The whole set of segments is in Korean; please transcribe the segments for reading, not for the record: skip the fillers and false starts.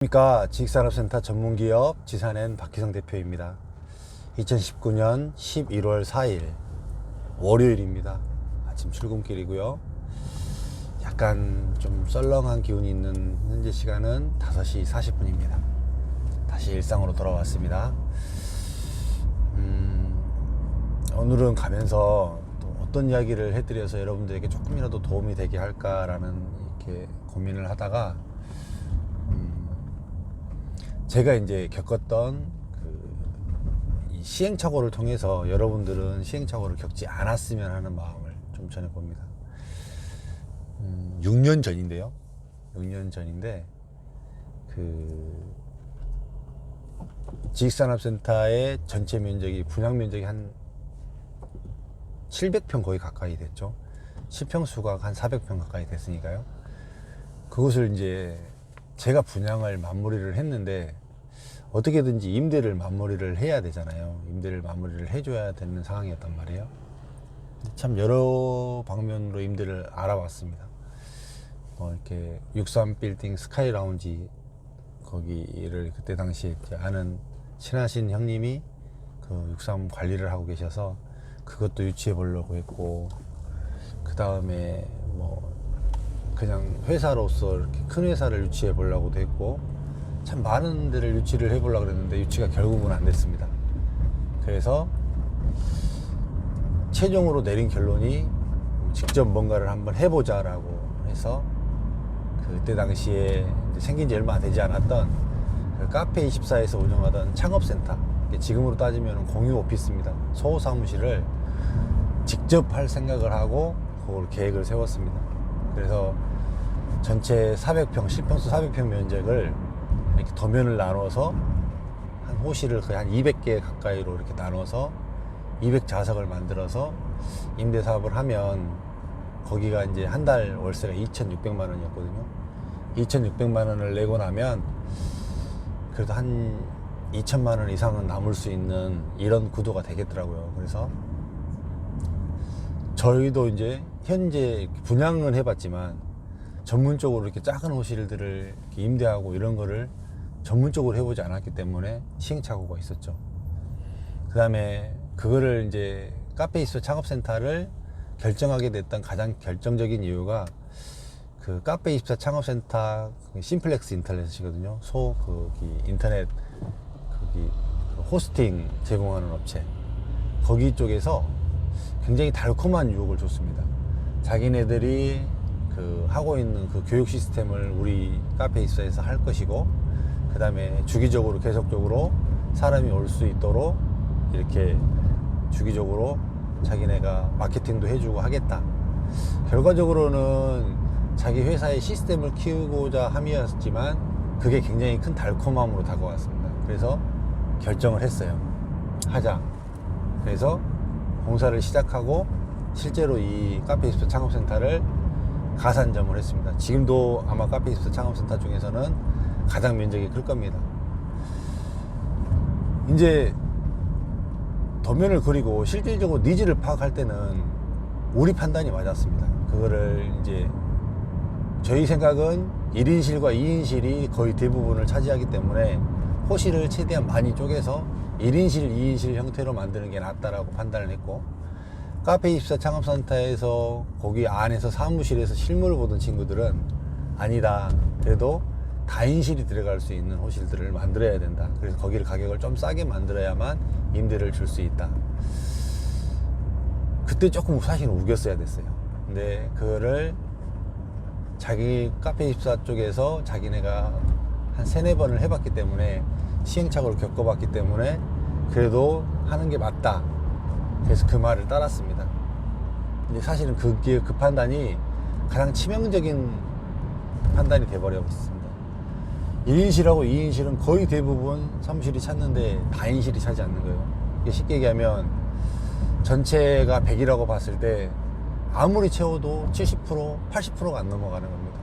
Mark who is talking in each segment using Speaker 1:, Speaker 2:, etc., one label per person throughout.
Speaker 1: 안녕하십니까. 지식산업센터 전문기업 지산엔 박희성 대표입니다. 2019년 11월 4일 월요일입니다. 아침 출근길이고요. 약간 좀 썰렁한 기운이 있는 현재 시간은 5시 40분입니다. 다시 일상으로 돌아왔습니다. 오늘은 가면서 또 어떤 이야기를 해드려서 여러분들에게 조금이라도 도움이 되게 할까라는 이렇게 고민을 하다가 제가 이제 겪었던 이 시행착오를 통해서 여러분들은 시행착오를 겪지 않았으면 하는 마음을 좀 전해봅니다. 6년 전인데요. 6년 전인데 지식산업센터의 전체 면적이 분양 면적이 한 700평 거의 가까이 됐죠. 실평수가 한 400평 가까이 됐으니까요. 그것을 이제 제가 분양을 마무리를 했는데 어떻게든지 임대를 마무리를 해야 되잖아요. 임대를 마무리를 해줘야 되는 상황이었단 말이에요. 참 여러 방면으로 임대를 알아봤습니다. 이렇게 63빌딩 스카이 라운지 거기를 그때 당시에 아는 친하신 형님이 그 63 관리를 하고 계셔서 그것도 유치해 보려고 했고, 그 다음에 그냥 회사로서 이렇게 큰 회사를 유치해 보려고도 했고, 참 많은 데를 유치를 해 보려고 그랬는데 유치가 결국은 안 됐습니다. 그래서 최종으로 내린 결론이 직접 뭔가를 한번 해보자 라고 해서 그때 당시에 생긴 지 얼마 되지 않았던 그 카페24에서 운영하던 창업센터, 지금으로 따지면 공유 오피스입니다. 소사무실을 직접 할 생각을 하고 그걸 계획을 세웠습니다. 그래서 전체 400평, 실평수 400평 면적을 이렇게 도면을 나눠서 한 호실을 거의 한 200개 가까이로 이렇게 나눠서 200좌석을 만들어서 임대 사업을 하면, 거기가 이제 한 달 월세가 2,600만 원이었거든요. 2,600만 원을 내고 나면 그래도 한 2천만 원 이상은 남을 수 있는 이런 구도가 되겠더라고요. 그래서 저희도 이제 현재 분양은 해봤지만 전문적으로 이렇게 작은 호실들을 이렇게 임대하고 이런 거를 전문적으로 해보지 않았기 때문에 시행착오가 있었죠. 그 다음에 그거를 이제 카페24 창업센터를 결정하게 됐던 가장 결정적인 이유가 그 카페24 창업센터 심플렉스 인터넷이거든요. 인터넷 호스팅 제공하는 업체, 거기 쪽에서 굉장히 달콤한 유혹을 줬습니다. 자기네들이 하고 있는 그 교육 시스템을 우리 카페24에서 할 것이고, 그 다음에 주기적으로 계속적으로 사람이 올 수 있도록 이렇게 주기적으로 자기네가 마케팅도 해주고 하겠다. 결과적으로는 자기 회사의 시스템을 키우고자 함이었지만 그게 굉장히 큰 달콤함으로 다가왔습니다. 그래서 결정을 했어요. 하자. 그래서 공사를 시작하고 실제로 이 카페24 창업센터를 가산점을 했습니다. 지금도 아마 카페24 창업센터 중에서는 가장 면적이 클 겁니다. 이제 도면을 그리고 실질적으로 니즈를 파악할 때는 우리 판단이 맞았습니다. 그거를 이제 저희 생각은 1인실과 2인실이 거의 대부분을 차지하기 때문에 호실을 최대한 많이 쪼개서 1인실, 2인실 형태로 만드는 게 낫다라고 판단을 했고, 카페24 창업센터에서 거기 안에서 사무실에서 실물을 보던 친구들은 아니다, 그래도 다인실이 들어갈 수 있는 호실들을 만들어야 된다. 그래서 거기를 가격을 좀 싸게 만들어야만 임대를 줄 수 있다. 그때 조금 사실은 우겼어야 됐어요. 근데 그거를 자기 카페24 쪽에서 자기네가 한 3-4번을 해봤기 때문에, 시행착오를 겪어봤기 때문에 그래도 하는 게 맞다. 그래서 그 말을 따랐습니다. 근데 사실은 그 판단이 가장 치명적인 판단이 돼버렸습니다. 1인실하고 2인실은 거의 대부분 사무실이 찾는데 다인실이 차지 않는 거예요. 이게 쉽게 얘기하면 전체가 100이라고 봤을 때 아무리 채워도 70%, 80%가 안 넘어가는 겁니다.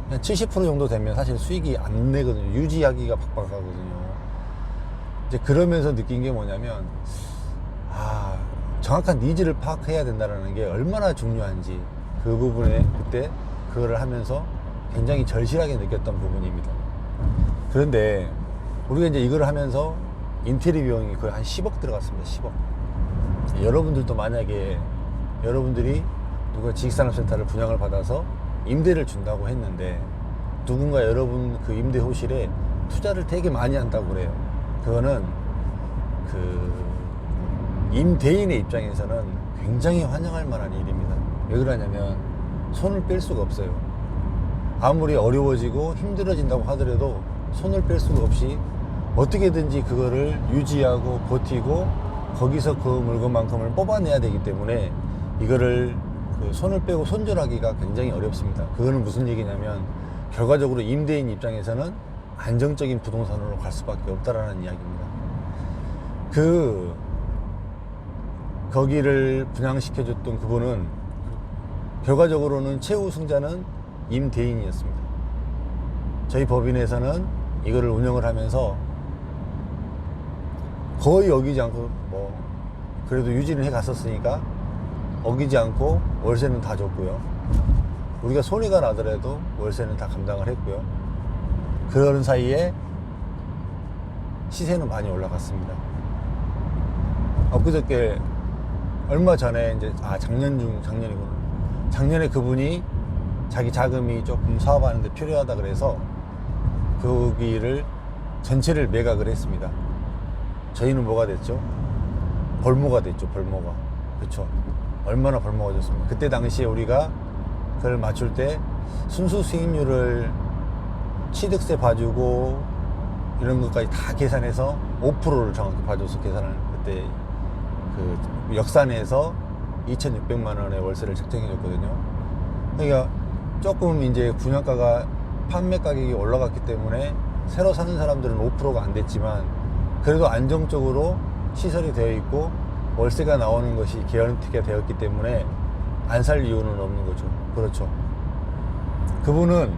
Speaker 1: 그냥 70% 정도 되면 사실 수익이 안 내거든요. 유지하기가 박박하거든요. 이제 그러면서 느낀 게 뭐냐면, 정확한 니즈를 파악해야 된다는 게 얼마나 중요한지, 그 부분에 그때 그거를 하면서 굉장히 절실하게 느꼈던 부분입니다. 그런데 우리가 이제 이걸 하면서 인테리어 비용이 거의 한 10억 들어갔습니다. 10억. 여러분들도 만약에 여러분들이 누가 지식산업센터를 분양을 받아서 임대를 준다고 했는데 누군가 여러분 그 임대 호실에 투자를 되게 많이 한다고 그래요. 그거는 그 임대인의 입장에서는 굉장히 환영할 만한 일입니다. 왜 그러냐면 손을 뺄 수가 없어요. 아무리 어려워지고 힘들어진다고 하더라도 손을 뺄 수가 없이 어떻게든지 그거를 유지하고 버티고 거기서 그 물건만큼을 뽑아내야 되기 때문에 이거를 그 손을 빼고 손절하기가 굉장히 어렵습니다. 그거는 무슨 얘기냐면 결과적으로 임대인 입장에서는 안정적인 부동산으로 갈 수밖에 없다라는 이야기입니다. 거기를 분양시켜줬던 그분은 결과적으로는 최우승자는 임대인이었습니다. 저희 법인에서는 이거를 운영을 하면서 거의 어기지 않고 뭐 그래도 유지는 해 갔었으니까 어기지 않고 월세는 다 줬고요. 우리가 손해가 나더라도 월세는 다 감당을 했고요. 그러는 사이에 시세는 많이 올라갔습니다. 엊그저께 얼마 전에 이제 작년이구나. 작년에 그분이 자기 자금이 조금 사업하는데 필요하다 그래서 거기를 전체를 매각을 했습니다. 저희는 뭐가 됐죠? 벌모가 됐죠. 벌모가. 그렇죠. 얼마나 벌모가 됐습니까? 그때 당시에 우리가 그걸 맞출 때 순수 수익률을 취득세 봐주고 이런 것까지 다 계산해서 5%를 정확히 봐줘서 계산을 그때 그 역산해서 2,600만 원의 월세를 책정해 줬거든요. 그러니까 조금 이제 분양가가 판매 가격이 올라갔기 때문에 새로 사는 사람들은 5%가 안 됐지만 그래도 안정적으로 시설이 되어 있고 월세가 나오는 것이 개런티가 되었기 때문에 안 살 이유는 없는 거죠. 그렇죠. 그분은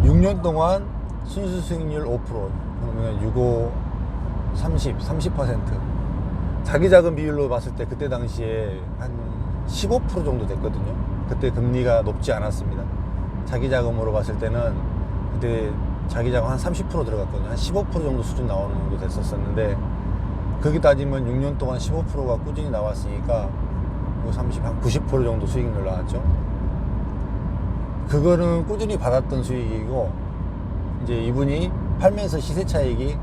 Speaker 1: 6년 동안 순수 수익률 5%, 그러면 65, 30% 자기 자금 비율로 봤을 때 그때 당시에 한 15% 정도 됐거든요. 그때 금리가 높지 않았습니다. 자기 자금으로 봤을 때는 그때 자기 자금 한 30% 들어갔거든요. 한 15% 정도 수준 나오는 정도 됐었었는데 그렇게 따지면 6년 동안 15%가 꾸준히 나왔으니까 30, 한 90% 정도 수익률 나왔죠. 그거는 꾸준히 받았던 수익이고 이제 이분이 팔면서 시세 차익이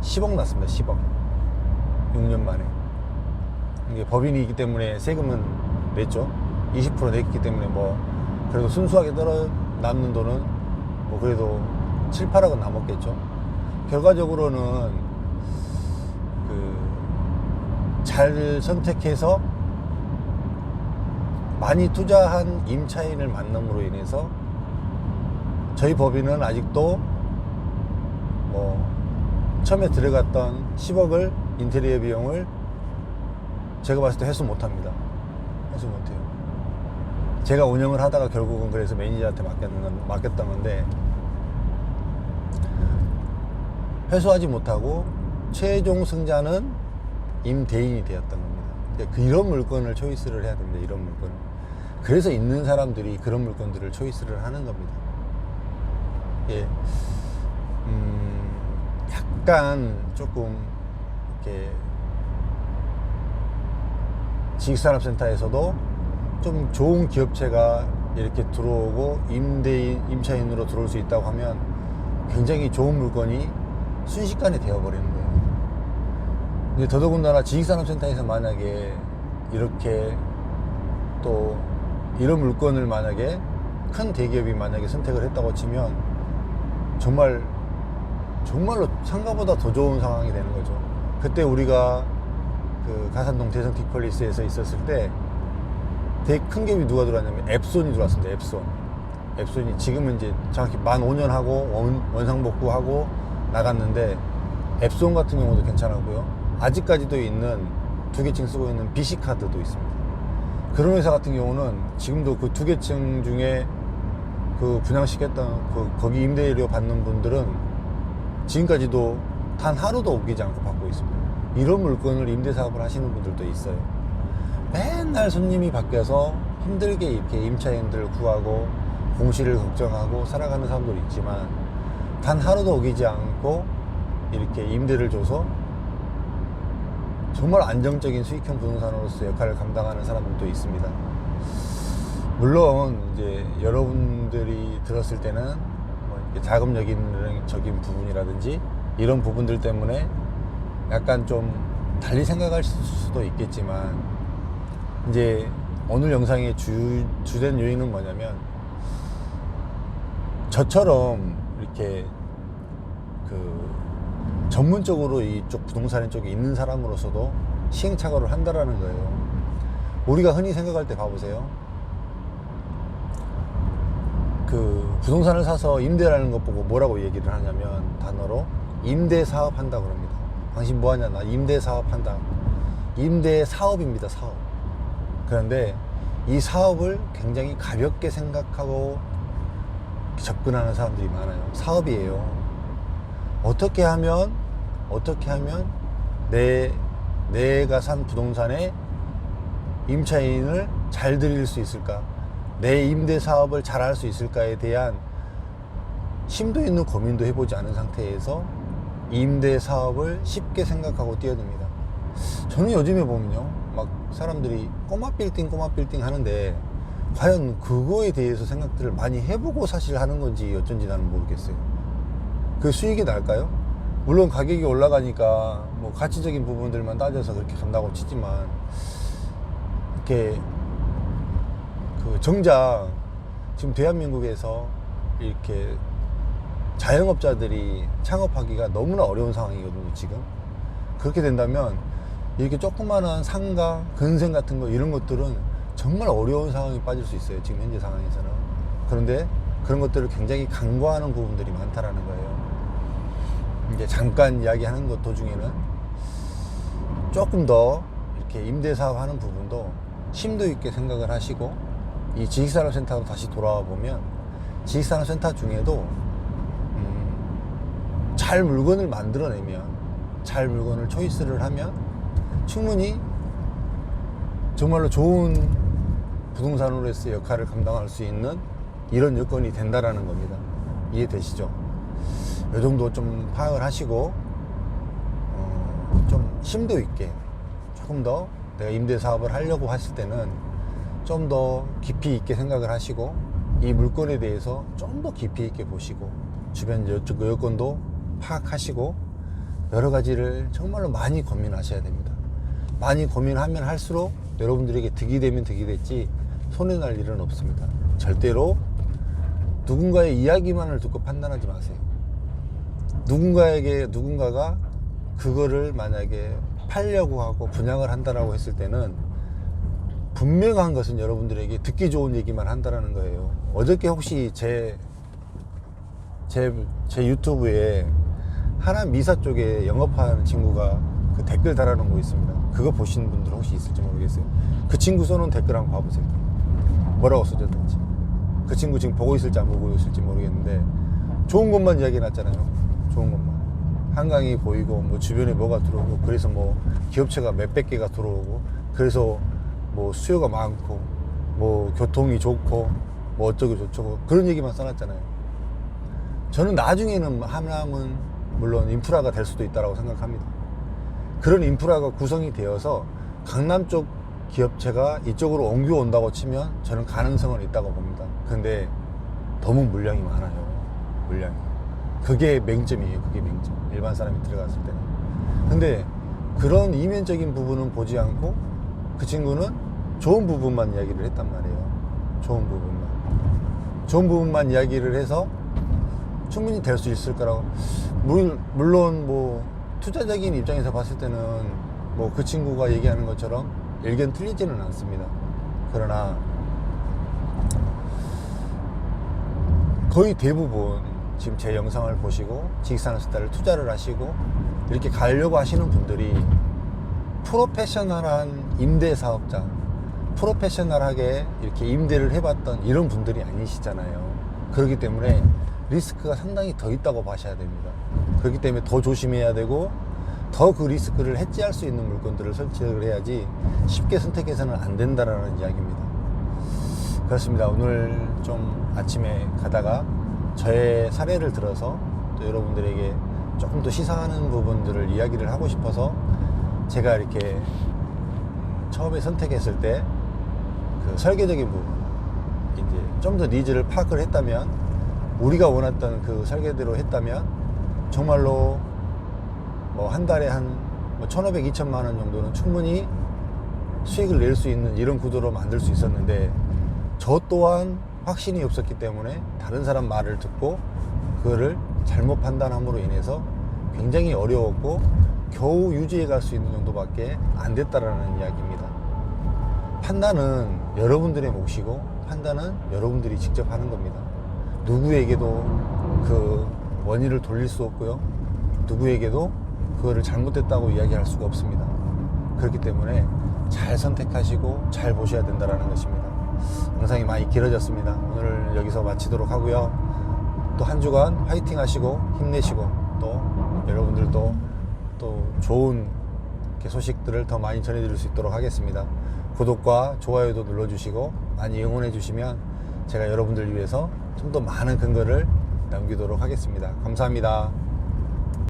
Speaker 1: 10억 났습니다. 10억. 6년 만에. 이게 법인이기 때문에 세금은 냈죠. 20% 냈기 때문에 뭐 그래도 순수하게 남는 돈은 뭐 그래도 7, 8억은 남았겠죠. 결과적으로는 잘 선택해서 많이 투자한 임차인을 만남으로 인해서 저희 법인은 아직도 뭐 처음에 들어갔던 10억을 인테리어 비용을 제가 봤을 때 회수 못합니다. 회수 못해요. 제가 운영을 하다가 결국은 그래서 매니저한테 맡겼던 건데 회수하지 못하고 최종 승자는 임대인이 되었던 겁니다. 그러니까 이런 물건을 초이스를 해야 됩니다. 이런 물건을. 그래서 있는 사람들이 그런 물건들을 초이스를 하는 겁니다. 예. 약간 조금 이렇게 지식산업센터에서도 좀 좋은 기업체가 이렇게 들어오고 임차인으로 들어올 수 있다고 하면 굉장히 좋은 물건이 순식간에 되어버리는 거예요. 근데 더더군다나 지식산업센터에서 만약에 이렇게 또 이런 물건을 만약에 큰 대기업이 만약에 선택을 했다고 치면 정말로 상가보다 더 좋은 상황이 되는 거죠. 그때 우리가 그 가산동 대성 딕펄리스에서 있었을 때 되게 큰 기업이 누가 들어왔냐면 앱손이 들어왔습니다. 앱손이 지금은 이제 정확히 만 5년 하고 원상복구하고 나갔는데 앱손 같은 경우도 괜찮았고요. 아직까지도 있는 두 개층 쓰고 있는 BC카드도 있습니다. 그런 회사 같은 경우는 지금도 그 두 개층 중에 그 분양시켰던 거기 임대료 받는 분들은 지금까지도 단 하루도 옮기지 않고 받고 있습니다. 이런 물건을 임대사업을 하시는 분들도 있어요. 맨날 손님이 바뀌어서 힘들게 이렇게 임차인들을 구하고 공시를 걱정하고 살아가는 사람도 있지만 단 하루도 어기지 않고 이렇게 임대를 줘서 정말 안정적인 수익형 부동산으로서 역할을 감당하는 사람들도 있습니다. 물론 이제 여러분들이 들었을 때는 뭐 자금적인 부분이라든지 이런 부분들 때문에 약간 좀 달리 생각할 수도 있겠지만, 이제 오늘 영상의 주된 요인은 뭐냐면, 저처럼 이렇게 전문적으로 이쪽 부동산 쪽에 있는 사람으로서도 시행착오를 한다라는 거예요. 우리가 흔히 생각할 때 봐보세요. 부동산을 사서 임대라는 것 보고 뭐라고 얘기를 하냐면, 단어로 임대 사업 한다고 그럽니다. 당신 뭐 하냐? 나 임대 사업 한다. 임대 사업입니다, 사업. 그런데 이 사업을 굉장히 가볍게 생각하고 접근하는 사람들이 많아요. 사업이에요. 어떻게 하면 내가 산 부동산에 임차인을 잘 들일 수 있을까? 내 임대 사업을 잘 할 수 있을까에 대한 심도 있는 고민도 해보지 않은 상태에서 임대 사업을 쉽게 생각하고 뛰어듭니다. 저는 요즘에 보면요, 막 사람들이 꼬마 빌딩 하는데 과연 그거에 대해서 생각들을 많이 해보고 사실 하는 건지 어쩐지 나는 모르겠어요. 그 수익이 날까요? 물론 가격이 올라가니까 뭐 가치적인 부분들만 따져서 그렇게 간다고 치지만, 이렇게 정작 지금 대한민국에서 이렇게 자영업자들이 창업하기가 너무나 어려운 상황이거든요, 지금. 그렇게 된다면 이렇게 조그마한 상가, 근생 같은 거, 이런 것들은 정말 어려운 상황에 빠질 수 있어요, 지금 현재 상황에서는. 그런데 그런 것들을 굉장히 간과하는 부분들이 많다라는 거예요. 이제 잠깐 이야기하는 것 도중에는 조금 더 이렇게 임대사업 하는 부분도 심도 있게 생각을 하시고, 이 지식산업센터로 다시 돌아와 보면 지식산업센터 중에도 잘 물건을 만들어내면, 잘 물건을 초이스를 하면 충분히 정말로 좋은 부동산으로서의 역할을 감당할 수 있는 이런 여건이 된다라는 겁니다. 이해되시죠? 이 정도 좀 파악을 하시고 좀 심도 있게 조금 더 내가 임대 사업을 하려고 했을 때는 좀 더 깊이 있게 생각을 하시고, 이 물건에 대해서 좀 더 깊이 있게 보시고, 주변 여건도 파악하시고, 여러 가지를 정말로 많이 고민하셔야 됩니다. 많이 고민하면 할수록 여러분들에게 득이 되면 득이 됐지 손해날 일은 없습니다. 절대로 누군가의 이야기만을 듣고 판단하지 마세요. 누군가가 그거를 만약에 팔려고 하고 분양을 한다라고 했을 때는 분명한 것은 여러분들에게 듣기 좋은 얘기만 한다라는 거예요. 어저께 혹시 제 유튜브에 하남 미사 쪽에 영업하는 친구가 그 댓글 달아놓은 거 있습니다. 그거 보시는 분들 혹시 있을지 모르겠어요. 그 친구 써놓은 댓글 한번 봐보세요. 뭐라고 써졌는지. 그 친구 지금 보고 있을지 안 보고 있을지 모르겠는데, 좋은 것만 이야기 해놨잖아요. 좋은 것만. 한강이 보이고, 뭐 주변에 뭐가 들어오고, 그래서 뭐 기업체가 몇백 개가 들어오고, 그래서 뭐 수요가 많고, 뭐 교통이 좋고, 뭐 어쩌고 저쩌고, 그런 얘기만 써놨잖아요. 저는 나중에는 하남은 물론 인프라가 될 수도 있다고 생각합니다. 그런 인프라가 구성이 되어서 강남 쪽 기업체가 이쪽으로 옮겨온다고 치면 저는 가능성은 있다고 봅니다. 근데 너무 물량이 많아요. 물량이. 그게 맹점이에요. 그게 맹점. 일반 사람이 들어갔을 때는. 근데 그런 이면적인 부분은 보지 않고 그 친구는 좋은 부분만 이야기를 했단 말이에요. 좋은 부분만 이야기를 해서 충분히 될 수 있을 거라고. 물론 뭐 투자적인 입장에서 봤을 때는 뭐 그 친구가 얘기하는 것처럼 일견 틀리지는 않습니다. 그러나 거의 대부분 지금 제 영상을 보시고 지식산업센터를 투자를 하시고 이렇게 가려고 하시는 분들이 프로페셔널한 임대사업자, 프로페셔널하게 이렇게 임대를 해봤던 이런 분들이 아니시잖아요. 그렇기 때문에 리스크가 상당히 더 있다고 봐셔야 됩니다. 그렇기 때문에 더 조심해야 되고, 더 그 리스크를 해지할 수 있는 물건들을 설치를 해야지 쉽게 선택해서는 안 된다라는 이야기입니다. 그렇습니다. 오늘 좀 아침에 가다가 저의 사례를 들어서 또 여러분들에게 조금 더 시사하는 부분들을 이야기를 하고 싶어서 제가 이렇게 처음에 선택했을 때 그 설계적인 부분, 이제 좀 더 니즈를 파악을 했다면, 우리가 원했던 그 설계대로 했다면 정말로 뭐 한 달에 한 1,500, 2천만 원 정도는 충분히 수익을 낼 수 있는 이런 구도로 만들 수 있었는데, 저 또한 확신이 없었기 때문에 다른 사람 말을 듣고 그거를 잘못 판단함으로 인해서 굉장히 어려웠고 겨우 유지해 갈 수 있는 정도밖에 안 됐다라는 이야기입니다. 판단은 여러분들의 몫이고 판단은 여러분들이 직접 하는 겁니다. 누구에게도 그 원인을 돌릴 수 없고요, 누구에게도 그거를 잘못됐다고 이야기할 수가 없습니다. 그렇기 때문에 잘 선택하시고 잘 보셔야 된다는 것입니다. 영상이 많이 길어졌습니다. 오늘 여기서 마치도록 하고요. 또 한 주간 화이팅 하시고 힘내시고, 또 여러분들도 또 좋은 소식들을 더 많이 전해드릴 수 있도록 하겠습니다. 구독과 좋아요도 눌러주시고 많이 응원해 주시면 제가 여러분들 위해서 좀 더 많은 근거를 남기도록 하겠습니다. 감사합니다.